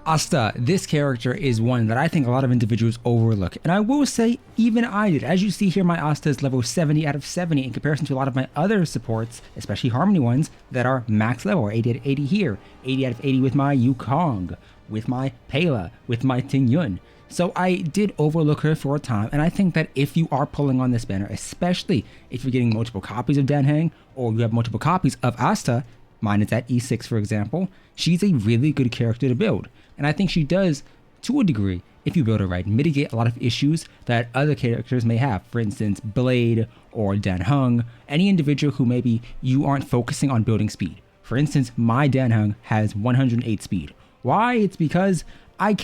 Asta, this character is one that I think a lot of individuals overlook, and I will say even I did. As you see here, my Asta is level 70 out of 70 in comparison to a lot of my other supports, especially Harmony ones, that are max level, or 80 out of 80 here, 80 out of 80 with my Yukong, with my Pela, with my Tingyun. So I did overlook her for a time, and I think that if you are pulling on this banner, especially if you're getting multiple copies of Danheng, or you have multiple copies of Asta, mine is at E6 for example, she's a really good character to build. And I think she does, to a degree, if you build her right, mitigate a lot of issues that other characters may have. For instance, Blade or Danheng, any individual who maybe you aren't focusing on building speed. For instance, my Danheng has 108 speed. Why? It's because I'm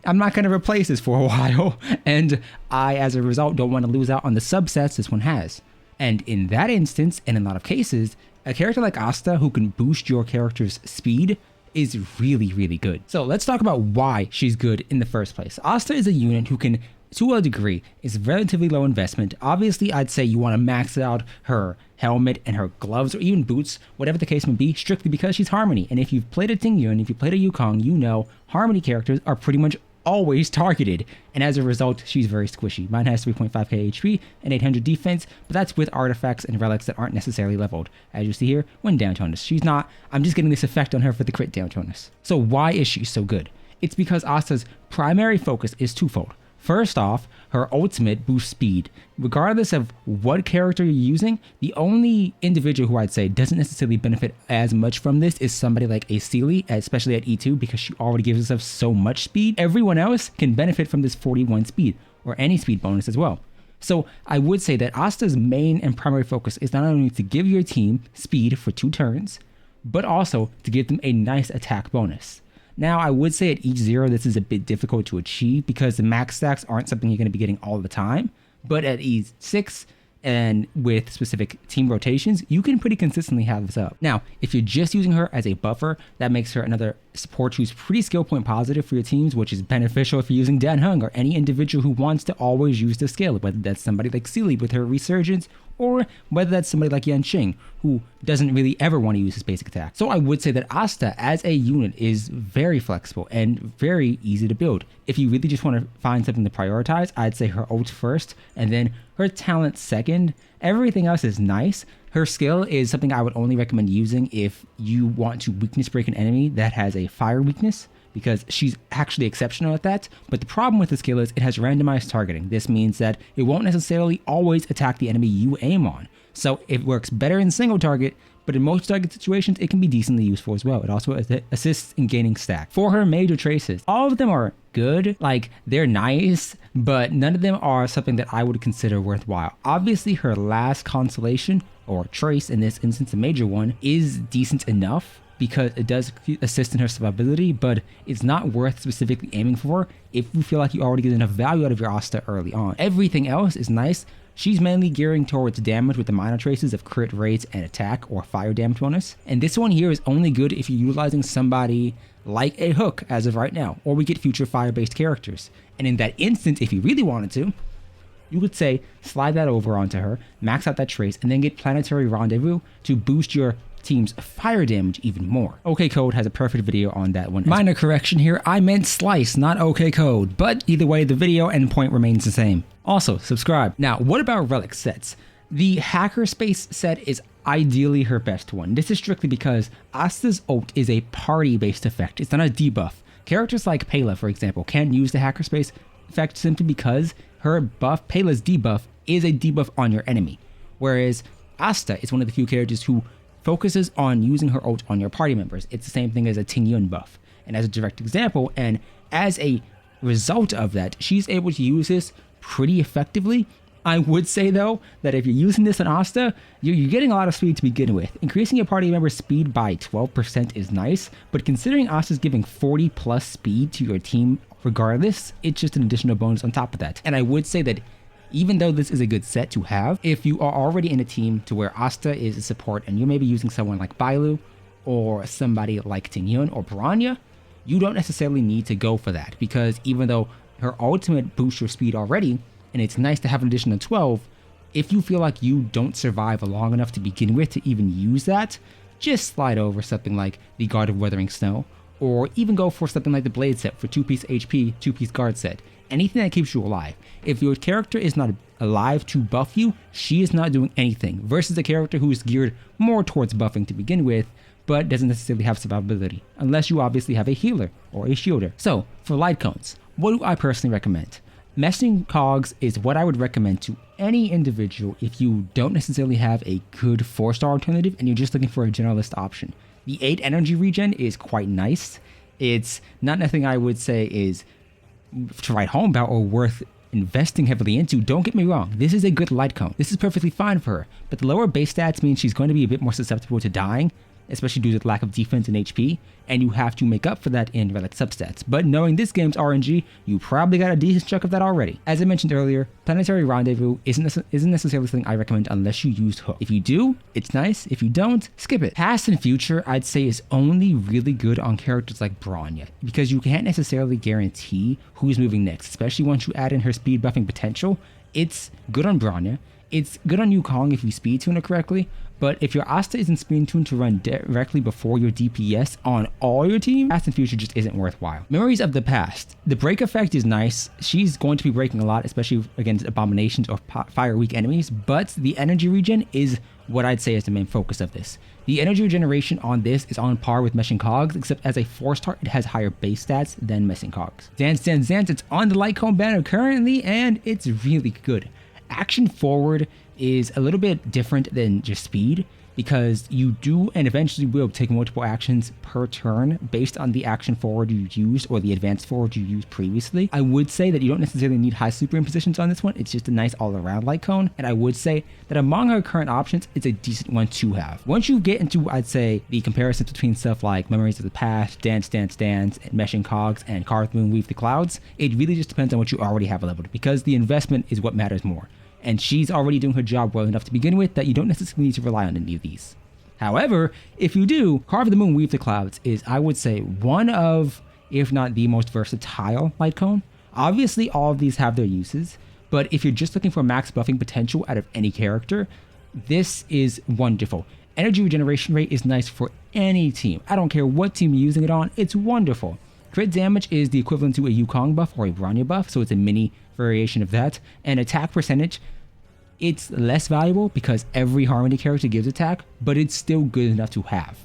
not going to replace this for a while, and I, as a result, don't want to lose out on the subsets this one has. And in that instance, and in a lot of cases, a character like Asta who can boost your character's speed is really, really good. So let's talk about why she's good in the first place. Asta is a unit who can, to a degree, is relatively low investment. Obviously, I'd say you want to max out her helmet and her gloves or even boots, whatever the case may be, strictly because she's Harmony. And if you've played a Tingyun, if you played a Yukong, you know Harmony characters are pretty much always targeted, and as a result, she's very squishy. Mine has 3.5k HP and 800 defense, but that's with artifacts and relics that aren't necessarily leveled. As you see here, when down tonus, she's not, I'm just getting this effect on her for the crit down tonus. So why is she so good? It's because Asta's primary focus is twofold. First off, her ultimate boosts speed. Regardless of what character you're using, the only individual who I'd say doesn't necessarily benefit as much from this is somebody like a Sealy, especially at E2, because she already gives herself so much speed. Everyone else can benefit from this 41 speed, or any speed bonus as well. So I would say that Asta's main and primary focus is not only to give your team speed for 2 turns, but also to give them a nice attack bonus. Now, I would say at each 0, this is a bit difficult to achieve because the max stacks aren't something you're going to be getting all the time. But at E6 and with specific team rotations, you can pretty consistently have this up. Now, if you're just using her as a buffer, that makes her another support who's pretty skill point positive for your teams, which is beneficial if you're using Danheng or any individual who wants to always use the skill, whether that's somebody like Sealy with her resurgence, or whether that's somebody like Yanqing, who doesn't really ever want to use his basic attack. So I would say that Asta as a unit is very flexible and very easy to build. If you really just want to find something to prioritize, I'd say her ult first, and then her talent second. Everything else is nice. Her skill is something I would only recommend using if you want to weakness break an enemy that has a fire weakness, because she's actually exceptional at that. But the problem with the skill is it has randomized targeting. This means that it won't necessarily always attack the enemy you aim on. So it works better in single target, but in most target situations, it can be decently useful as well. It also assists in gaining stack. For her major traces, all of them are good, like they're nice, but none of them are something that I would consider worthwhile. Obviously, her last constellation, or trace in this instance, a major one, is decent enough because it does assist in her survivability, but it's not worth specifically aiming for if you feel like you already get enough value out of your Asta early on. Everything else is nice. She's mainly gearing towards damage with the minor traces of crit rates and attack or fire damage bonus. And this one here is only good if you're utilizing somebody like a Hook as of right now, or we get future fire-based characters. And in that instance, if you really wanted to, you could say slide that over onto her, max out that trace, and then get Planetary Rendezvous to boost your team's fire damage even more. OK Code has a perfect video on that one. Minor correction here, I meant Slice, not OK Code, but either way, the video and point remains the same. Also, subscribe. Now, what about relic sets? The Hackerspace set is ideally her best one. This is strictly because Asta's ult is a party-based effect. It's not a debuff. Characters like Pela, for example, can't use the Hackerspace effect simply because her buff, Pela's debuff, is a debuff on your enemy. Whereas Asta is one of the few characters who focuses on using her ult on your party members. It's the same thing as a Tingyun buff. And as a direct example, and as a result of that, she's able to use this pretty effectively. I would say though, that if you're using this on Asta, you're getting a lot of speed to begin with. Increasing your party member's speed by 12% is nice, but considering Asta's giving 40 plus speed to your team regardless, it's just an additional bonus on top of that. And I would say that even though this is a good set to have, if you are already in a team to where Asta is a support and you may be using someone like Bailu or somebody like Tingyun or Piranha, you don't necessarily need to go for that, because even though her ultimate boosts your speed already, and it's nice to have an additional 12, if you feel like you don't survive long enough to begin with to even use that, just slide over something like the Guard of Weathering Snow or even go for something like the blade set for 2-piece HP, 2-piece guard set. Anything that keeps you alive. If your character is not alive to buff you, she is not doing anything, versus a character who is geared more towards buffing to begin with, but doesn't necessarily have survivability, unless you obviously have a healer or a shielder. So, for light cones, what do I personally recommend? Meshing cogs is what I would recommend to any individual if you don't necessarily have a good 4-star alternative and you're just looking for a generalist option. The 8 energy regen is quite nice. It's not nothing I would say is to write home about or worth investing heavily into. Don't get me wrong, this is a good light cone. This is perfectly fine for her, but the lower base stats means she's going to be a bit more susceptible to dying, especially due to the lack of defense and HP, and you have to make up for that in relic substats. But knowing this game's RNG, you probably got a decent chunk of that already. As I mentioned earlier, Planetary Rendezvous isn't necessarily something I recommend unless you use Hook. If you do, it's nice. If you don't, skip it. Past and Future, I'd say, is only really good on characters like Bronya, because you can't necessarily guarantee who's moving next, especially once you add in her speed buffing potential. It's good on Bronya. It's good on Yukong if you speed tune it correctly, but if your Asta isn't speed tuned to run directly before your DPS on all your team, Past and Future just isn't worthwhile. Memories of the Past. The break effect is nice. She's going to be breaking a lot, especially against abominations or fire weak enemies, but the energy regen is what I'd say is the main focus of this. The energy regeneration on this is on par with Meshing Cogs, except as a 4-star, it has higher base stats than Meshing Cogs. Dance, Dance, Dance, it's on the light cone banner currently, and it's really good. Action forward is a little bit different than just speed, because you do and eventually will take multiple actions per turn based on the action forward you used or the advanced forward you used previously. I would say that you don't necessarily need high super impositions on this one. It's just a nice all-around light cone, and I would say that among her current options, it's a decent one to have. Once you get into, I'd say, the comparisons between stuff like Memories of the Past, Dance, Dance, Dance, and Meshing Cogs, and Carve Moon, Weave the Clouds, it really just depends on what you already have leveled, because the investment is what matters more. And she's already doing her job well enough to begin with that you don't necessarily need to rely on any of these. However, if you do, Carve the Moon, Weave the Clouds is, I would say, one of, if not the most versatile light cone. Obviously, all of these have their uses, but if you're just looking for max buffing potential out of any character, this is wonderful. Energy regeneration rate is nice for any team. I don't care what team you're using it on, it's wonderful. Crit damage is the equivalent to a Yukong buff or a Bronya buff, so it's a mini variation of that. And attack percentage, it's less valuable because every Harmony character gives attack, but it's still good enough to have.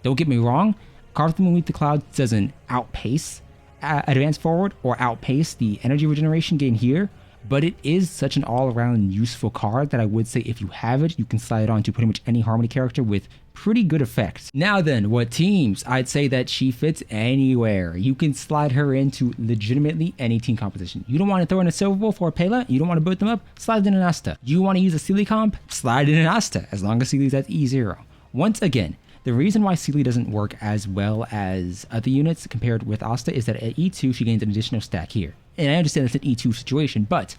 Don't get me wrong, Carve the Moon, Weave the Clouds doesn't outpace advance forward or outpace the energy regeneration gain here, but it is such an all-around useful card that I would say if you have it, you can slide it on to pretty much any Harmony character with pretty good effects. Now then, what teams? I'd say that she fits anywhere. You can slide her into legitimately any team composition. You don't want to throw in a Silver Wolf or a Pela, you don't want to boot them up, slide in an Asta. You want to use a Sealy comp? Slide in an Asta, as long as Sealy's at E0. Once again, the reason why Sealy doesn't work as well as other units compared with Asta is that at E2 she gains an additional stack here. And I understand it's an E2 situation, but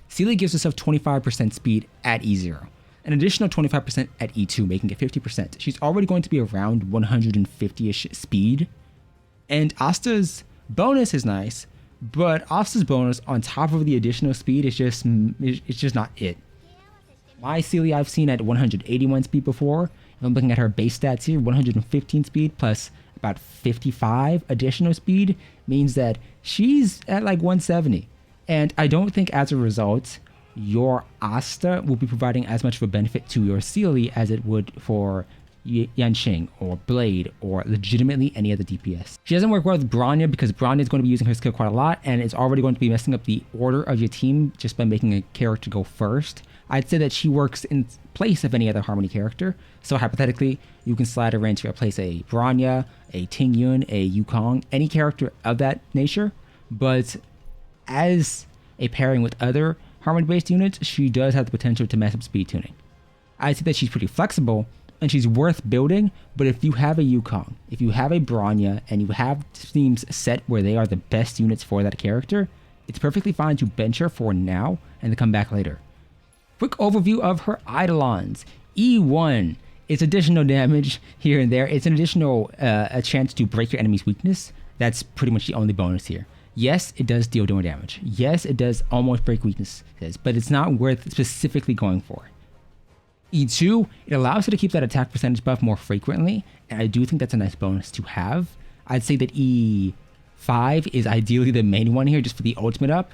Sealy gives herself 25% speed at E0. An additional 25% at E2, making it 50%. She's already going to be around 150-ish speed. And Asta's bonus is nice, but Asta's bonus on top of the additional speed is just not it. My Sealy I've seen at 181 speed before. If I'm looking at her base stats here, 115 speed plus about 55 additional speed means that she's at like 170. And I don't think as a result, your Asta will be providing as much of a benefit to your Sealy as it would for Yanqing or Blade or legitimately any other DPS. She doesn't work well with Bronya because Bronya is going to be using her skill quite a lot and it's already going to be messing up the order of your team just by making a character go first. I'd say that she works in place of any other Harmony character. So hypothetically, you can slide her in to replace a Bronya, a Tingyun, a Yukong, any character of that nature. But as a pairing with other Harmony-based units, she does have the potential to mess up speed tuning. I'd say that she's pretty flexible and she's worth building, but if you have a Yukong, if you have a Bronya, and you have teams set where they are the best units for that character, it's perfectly fine to bench her for now and then come back later. Quick overview of her Eidolons. E1 is additional damage here and there. It's an additional a chance to break your enemy's weakness. That's pretty much the only bonus here. Yes, it does deal more damage. Yes, it does almost break weaknesses, but it's not worth specifically going for. E2, it allows her to keep that attack percentage buff more frequently, and I do think that's a nice bonus to have. I'd say that E5 is ideally the main one here, just for the ultimate up.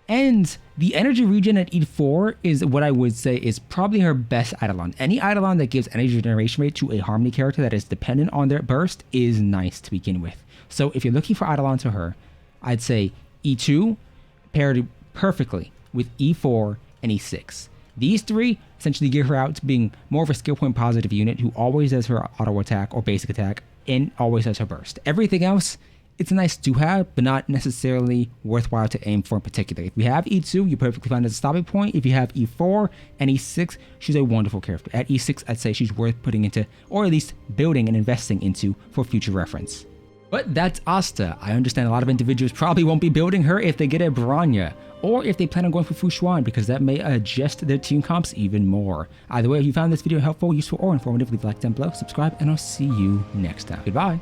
And the energy regen at E4 is what I would say is probably her best Eidolon. Any Eidolon that gives energy generation rate to a Harmony character that is dependent on their burst is nice to begin with. So if you're looking for Eidolon to her, I'd say E2 paired perfectly with E4 and E6. These three essentially give her out to being more of a skill point positive unit who always does her auto attack or basic attack and always has her burst. Everything else, it's nice to have, but not necessarily worthwhile to aim for in particular. If you have E2, you're perfectly fine as a stopping point. If you have E4 and E6, she's a wonderful character. At E6, I'd say she's worth putting into, or at least building and investing into for future reference. But that's Asta. I understand a lot of individuals probably won't be building her if they get a Bronya, or if they plan on going for Fushuan, because that may adjust their team comps even more. Either way, if you found this video helpful, useful, or informative, leave a like down below, subscribe, and I'll see you next time. Goodbye.